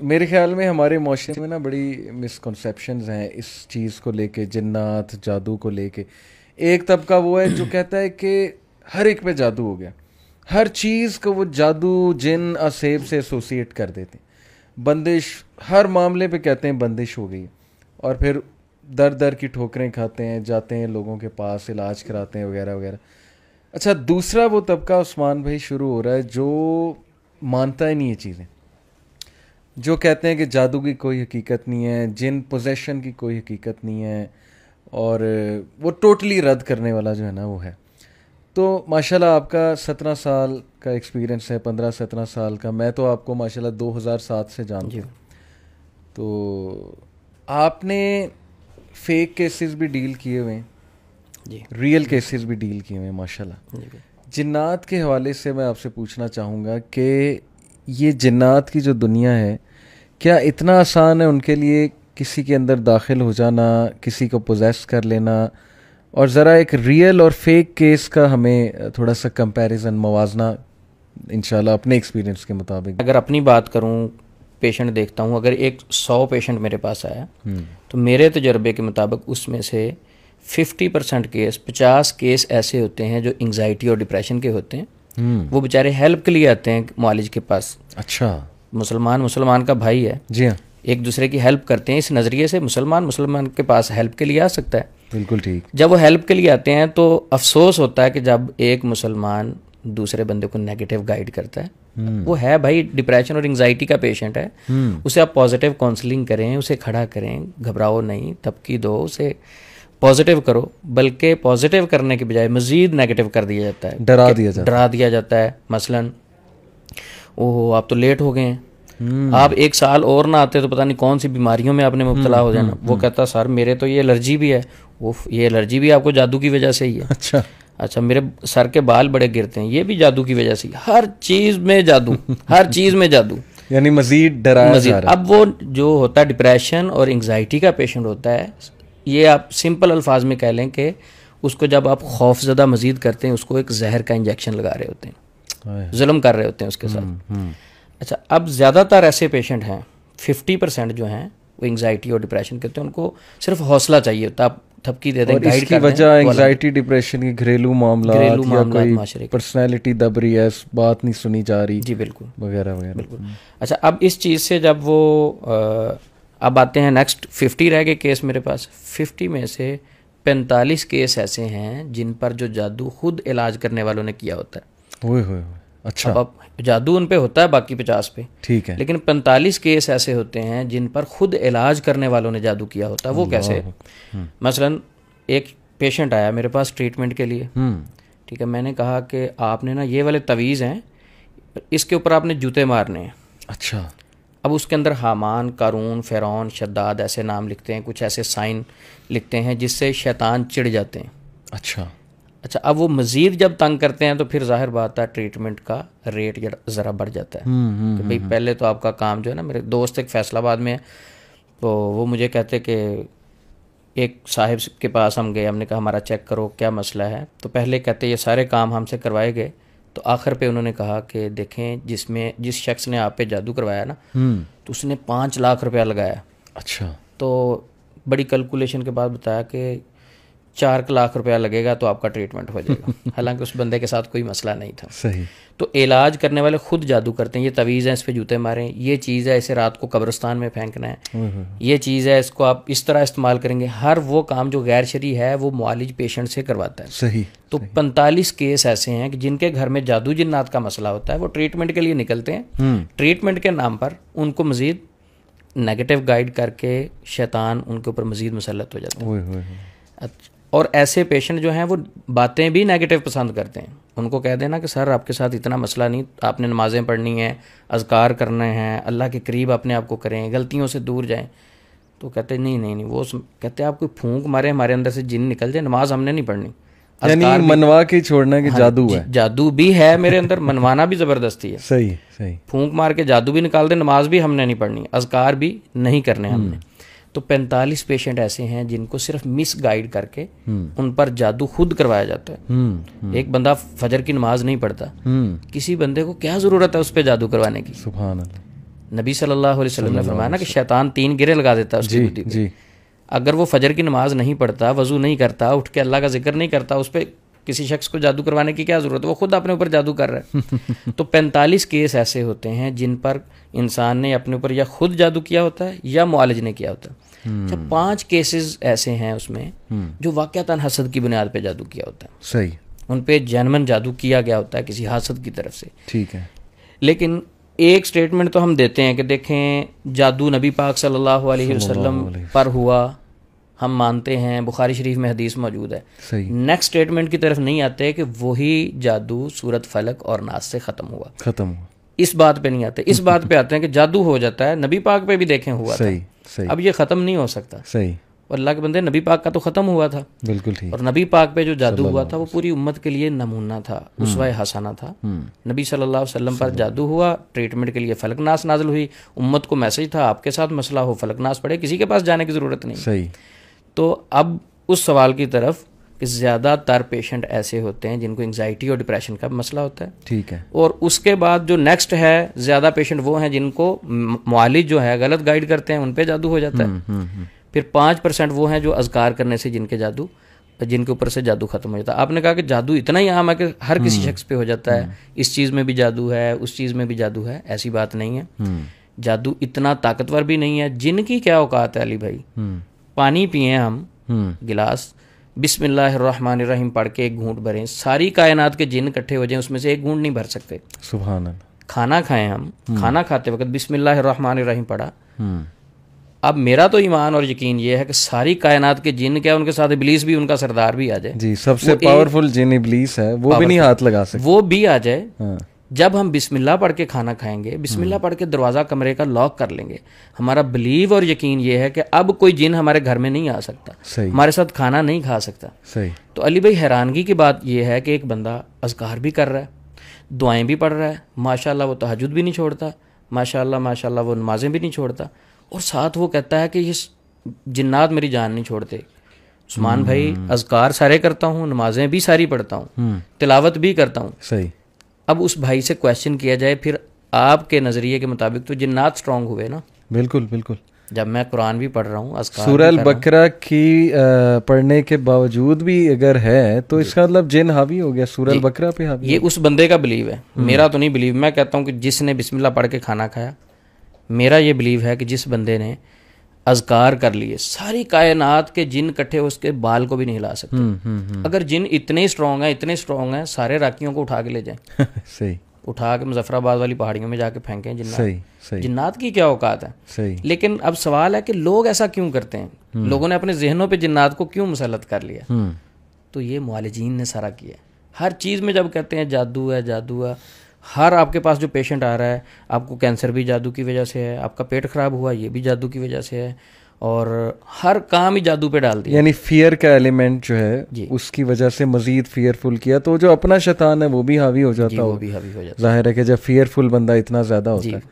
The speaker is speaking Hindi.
मेरे ख्याल में हमारे माशरे में ना बड़ी मिसकॉन्सेप्शंस हैं इस चीज़ को लेके, जिन्नात जादू को लेके। एक तबका वो है जो कहता है कि हर एक पे जादू हो गया, हर चीज़ को वो जादू जिन असेब से एसोसिएट कर देते हैं। बंदिश, हर मामले पे कहते हैं बंदिश हो गई, और फिर दर दर की ठोकरें खाते हैं, जाते हैं लोगों के पास, इलाज कराते हैं वगैरह वगैरह। अच्छा, दूसरा वो तबका उस्मान भाई शुरू हो रहा है जो मानता ही नहीं ये चीज़ें, जो कहते हैं कि जादू की कोई हकीकत नहीं है, जिन पोजेशन की कोई हकीकत नहीं है, और वो टोटली रद्द करने वाला जो है ना वो है। तो माशाल्लाह आपका 17 साल का एक्सपीरियंस है, 15-17 साल का। मैं तो आपको माशाल्लाह 2007 से जानता हूँ। तो आपने फेक केसेस भी डील किए हुए हैं जी, रियल केसेस भी डील किए हुए हैं माशाल्लाह। जिन्नात के हवाले से मैं आपसे पूछना चाहूँगा कि ये जिन्नात की जो दुनिया है, क्या इतना आसान है उनके लिए किसी के अंदर दाखिल हो जाना, किसी को पोजेस कर लेना? और ज़रा एक रियल और फेक केस का हमें थोड़ा सा कंपैरिजन, मवाजना इंशाल्लाह अपने एक्सपीरियंस के मुताबिक। अगर अपनी बात करूं, पेशेंट देखता हूं, अगर 100 पेशेंट मेरे पास आया तो मेरे तजर्बे के मुताबिक उसमें से 50% केस, 50 केस ऐसे होते हैं जो एंग्जाइटी और डिप्रेशन के होते हैं। वो बेचारे हेल्प के लिए आते हैं मुआलिज के पास। अच्छा, मुसलमान का भाई है, जी हाँ, एक दूसरे की हेल्प करते हैं। इस नज़रिए से मुसलमान के पास हेल्प के लिए आ सकता है। बिल्कुल ठीक। जब वो हेल्प के लिए आते हैं तो अफसोस होता है कि जब एक मुसलमान दूसरे बंदे को नेगेटिव गाइड करता है। वो है भाई डिप्रेशन और एंग्जाइटी का पेशेंट है, उसे आप पॉजिटिव काउंसलिंग करें, उसे खड़ा करें, घबराओ नहीं, धमकी दो, उसे पॉजिटिव करो। बल्कि पॉजिटिव करने के बजाय मजीद नेगेटिव कर दिया जाता है, डरा दिया जाता है। मसलन, ओहो आप तो लेट हो गए हैं, आप 1 साल और ना आते तो पता नहीं कौन सी बीमारियों में आपने मुब्तला हो जाना। वो कहता सर मेरे तो ये एलर्जी भी है। वो ये एलर्जी भी आपको जादू की वजह से ही है। अच्छा, मेरे सर के बाल बड़े गिरते हैं, ये भी जादू की वजह से ही। हर चीज़ में जादू, हर चीज़ में जादू, यानी मजीद डराया जा रहा है। अब वो जो होता है डिप्रेशन और एंग्जाइटी का पेशेंट होता है, ये आप सिंपल अल्फाज में कह लें कि उसको जब आप खौफजदा मजीद करते हैं, उसको एक जहर का इंजेक्शन लगा रहे होते हैं, जुल्म कर रहे होते हैं उसके साथ। अच्छा, अब ज़्यादातर ऐसे पेशेंट हैं, 50% जो हैं वो एंग्जाइटी और डिप्रेशन के होते हैं। उनको सिर्फ हौसला चाहिए होता है, आप थपकी दे दें, गाइड कर दें। इसकी वजह एंग्जाइटी डिप्रेशन की घरेलू मामला या कोई पर्सनैलिटी दब रही है, बात नहीं सुनी जा रही, जी बिल्कुल, वगैरह वगैरह। बिल्कुल। अच्छा, अब इस चीज़ से जब वो अब आते हैं नेक्स्ट 50 रह गए केस मेरे पास। 50 में से 45 केस ऐसे हैं जिन पर जो जादू खुद इलाज करने वालों ने किया होता है। अच्छा, अब जादू उन पे होता है बाकी 50 पे, ठीक है, लेकिन 45 केस ऐसे होते हैं जिन पर खुद इलाज करने वालों ने जादू किया होता है। वो कैसे? मसलन एक पेशेंट आया मेरे पास ट्रीटमेंट के लिए, ठीक है। मैंने कहा कि आपने ना ये वाले तवीज़ हैं, इसके ऊपर आपने जूते मारने हैं। अच्छा, अब उसके अंदर हामान, कारून, फ़िरौन, शद्दाद ऐसे नाम लिखते हैं, कुछ ऐसे साइन लिखते हैं जिससे शैतान चिढ़ जाते हैं। अच्छा, अब वो मज़ीद जब तंग करते हैं तो फिर जाहिर बात है ट्रीटमेंट का रेट ज़रा बढ़ जाता है कि भाई पहले तो आपका काम जो है ना, मेरे दोस्त एक फैसलाबाद में है, तो वो मुझे कहते कि एक साहिब के पास हम गए, हमने कहा हमारा चेक करो क्या मसला है। तो पहले कहते ये सारे काम हमसे करवाए गए, तो आखिर पे उन्होंने कहा कि देखें जिस शख्स ने आप पे जादू करवाया ना, तो उसने 5 लाख रुपया लगाया। अच्छा, तो बड़ी कैलकुलेशन के बाद बताया कि 4 लाख रुपया लगेगा तो आपका ट्रीटमेंट हो जाएगा। हालांकि उस बंदे के साथ कोई मसला नहीं था। सही। तो इलाज करने वाले खुद जादू करते हैं। ये तवीज़ है, इस पे जूते मारें, ये चीज़ है, इसे रात को कब्रिस्तान में फेंकना है, ये चीज़ है, इसको आप इस तरह इस्तेमाल करेंगे। हर वो काम जो गैर शरई है वो मुआलिज पेशेंट से करवाता है। सही। तो 45 केस ऐसे हैं कि जिनके घर में जादू जिन्नात का मसला होता है, वो ट्रीटमेंट के लिए निकलते हैं। ट्रीटमेंट के नाम पर उनको मज़ीद नेगेटिव गाइड करके शैतान उनके ऊपर मज़ीद मुसल्लत हो जाता है। और ऐसे पेशेंट जो हैं वो बातें भी नेगेटिव पसंद करते हैं। उनको कह देना कि सर आपके साथ इतना मसला नहीं, आपने नमाज़ें पढ़नी हैं, अज़कार करने हैं, अल्लाह के करीब अपने आप को करें, गलतियों से दूर जाएं। तो कहते नहीं, वो कहते आप कोई फूंक मारे, हमारे अंदर से जिन निकल जाए, नमाज हमने नहीं पढ़नी, यानी मनवा के छोड़ना कि जादू है। जादू भी है मेरे अंदर, मनवाना भी ज़बरदस्ती है। सही सही। फूंक मार के जादू भी निकाल दे, नमाज भी हमने नहीं पढ़नी, अज़कार भी नहीं करने हमने। तो 45 पेशेंट ऐसे हैं जिनको सिर्फ मिस गाइड करके उन पर जादू खुद करवाया जाता है। एक बंदा फजर की नमाज नहीं पढ़ता, किसी बंदे को क्या ज़रूरत है उस पर जादू करवाने की? सुभान अल्लाह। नबी सल्लल्लाहु अलैहि वसल्लम ने फरमाया ना कि शैतान 3 गिरे लगा देता है उसकी बुद्धि पे। जी अगर वो फजर की नमाज नहीं पढ़ता, वजू नहीं करता, उठ के अल्लाह का जिक्र नहीं करता, उस पर किसी शख्स को जादू करवाने की क्या ज़रूरत है, वो खुद अपने ऊपर जादू कर रहा है। तो 45 केस ऐसे होते हैं जिन पर इंसान ने अपने ऊपर या खुद जादू किया होता है या मुआलिज ने किया होता है। जब 5 केसेस ऐसे हैं उसमें जो वाक़यातन हसद की बुनियाद पे जादू किया होता है, सही, उन पे जेन्युइन जादू किया गया होता है किसी हासद की तरफ से। ठीक है। लेकिन एक स्टेटमेंट तो हम देते हैं कि देखें जादू नबी पाक सल्लल्लाहु अलैहि वसल्लम पर हुआ, हम मानते हैं, बुखारी शरीफ में हदीस मौजूद है। सही। नेक्स्ट स्टेटमेंट की तरफ नहीं आते कि वही जादू सूरत फलक और नास से ख़त्म हुआ। इस बात पे नहीं आते। इस बात पे आते हैं कि जादू हो जाता है, नबी पाक पे भी देखें हुआ था, सही। अब ये ख़त्म नहीं हो सकता। सही। और अल्लाह के बंदे, नबी पाक का तो ख़त्म हुआ था, बिल्कुल ठीक। और नबी पाक पे जो जादू हुआ था वो पूरी उम्मत के लिए नमूना था, उसवा हसाना था। नबी सल्लल्लाहु अलैहि वसल्लम पर जादू हुआ, ट्रीटमेंट के लिए फलक नास नाजिल हुई, उम्मत को मैसेज था आपके साथ मसला हो फलक नास पड़े, किसी के पास जाने की ज़रूरत नहीं। सही। तो अब उस सवाल की तरफ कि ज़्यादातर पेशेंट ऐसे होते हैं जिनको एंग्जाइटी और डिप्रेशन का मसला होता है, ठीक है। और उसके बाद जो नेक्स्ट है, ज़्यादा पेशेंट वो हैं जिनको मुआलिज जो है गलत गाइड करते हैं, उन पे जादू हो जाता है। फिर 5% वो हैं जो अज़कार करने से जिनके ऊपर से जादू खत्म हो जाता है। आपने कहा कि जादू इतना ही आम है कि हर किसी शख्स पे हो जाता है, इस चीज़ में भी जादू है, उस चीज़ में भी जादू है, ऐसी बात नहीं है। जादू इतना ताकतवर भी नहीं है। जिनकी क्या औकात है अली भाई, पानी पिए हम गिलास, बिस्मिल्लाहिर्रहमानिर्रहीम पढ़ के एक घूंट भरें, सारी कायनात के जिन इकट्ठे हो जाएं, उसमें से एक घूंट नहीं भर सकते। सुभान अल्लाह। खाना खाएं हम, खाना खाते वक्त बिस्मिल्लाहिर्रहमानिर्रहीम पढ़ा। अब मेरा तो ईमान और यकीन ये है कि सारी कायनात के जिन क्या, उनके साथ इब्लीस भी, उनका सरदार भी आ जाए। जी, सबसे पावरफुल जिन इब्लीस है, वो भी नहीं हाथ लगा सकते, वो भी आ जाए। जब हम बिस्मिल्लाह पढ़ के खाना खाएंगे, बिस्मिल्लाह पढ़ के दरवाज़ा कमरे का लॉक कर लेंगे, हमारा बिलीव और यकीन ये है कि अब कोई जिन हमारे घर में नहीं आ सकता, हमारे साथ खाना नहीं खा सकता। सही। तो अली भाई हैरानगी की बात यह है कि एक बंदा अज़कार भी कर रहा है, दुआएं भी पढ़ रहा है, माशाल्लाह वो तहज्जुद भी नहीं छोड़ता, माशाल्लाह माशाल्लाह वो नमाजें भी नहीं छोड़ता, और साथ वो कहता है कि ये जिन्नात मेरी जान नहीं छोड़ते। उस्मान भाई, अज़कार सारे करता हूँ, नमाजें भी सारी पढ़ता हूँ, तिलावत भी करता हूँ। सही। अब उस भाई से क्वेश्चन किया जाए, फिर आपके नज़रिए के मुताबिक तो जिन्नात स्ट्रांग हुए ना? बिल्कुल बिल्कुल। जब मैं कुरान भी पढ़ रहा हूँ, सूरह अल बकरा की पढ़ने के बावजूद भी अगर है तो इसका मतलब जिन हावी हो गया, सूरह अल बकरा पे हावी। ये उस बंदे का बिलीव है, मेरा तो नहीं बिलीव। मैं कहता हूँ कि जिसने बिस्मिल्लाह पढ़ के खाना खाया, मेरा ये बिलीव है कि जिस बंदे ने अज़कार कर लिए, सारी कायनात के जिन इकट्ठे उसके बाल को भी नहीं हिला सकते। अगर जिन इतने स्ट्रॉन्ग हैं, सारे राकियों को उठा के ले जाएं सही, उठा के मुजफ्फराबाद वाली पहाड़ियों में जाके फेंकें जिन्नात। सही। जिन्नात की क्या औकात है? सही। लेकिन अब सवाल है कि लोग ऐसा क्यों करते हैं? लोगों ने अपने जहनों पे जिन्नात को क्यों मुसल्लत कर लिया? तो ये मुआलिजीन ने सारा किया। हर चीज़ में जब कहते हैं जादू है, जादू है, हर आपके पास जो पेशेंट आ रहा है, आपको कैंसर भी जादू की वजह से है, आपका पेट ख़राब हुआ ये भी जादू की वजह से है, और हर काम ही जादू पे डाल दिया। यानी फियर का एलिमेंट जो है उसकी वजह से मजीद फियरफुल किया, तो जो अपना शैतान है वो भी हावी हो जाता है, वो भी हावी हो जाता है। जाहिर है कि जब फियरफुल बंदा इतना ज़्यादा होता है।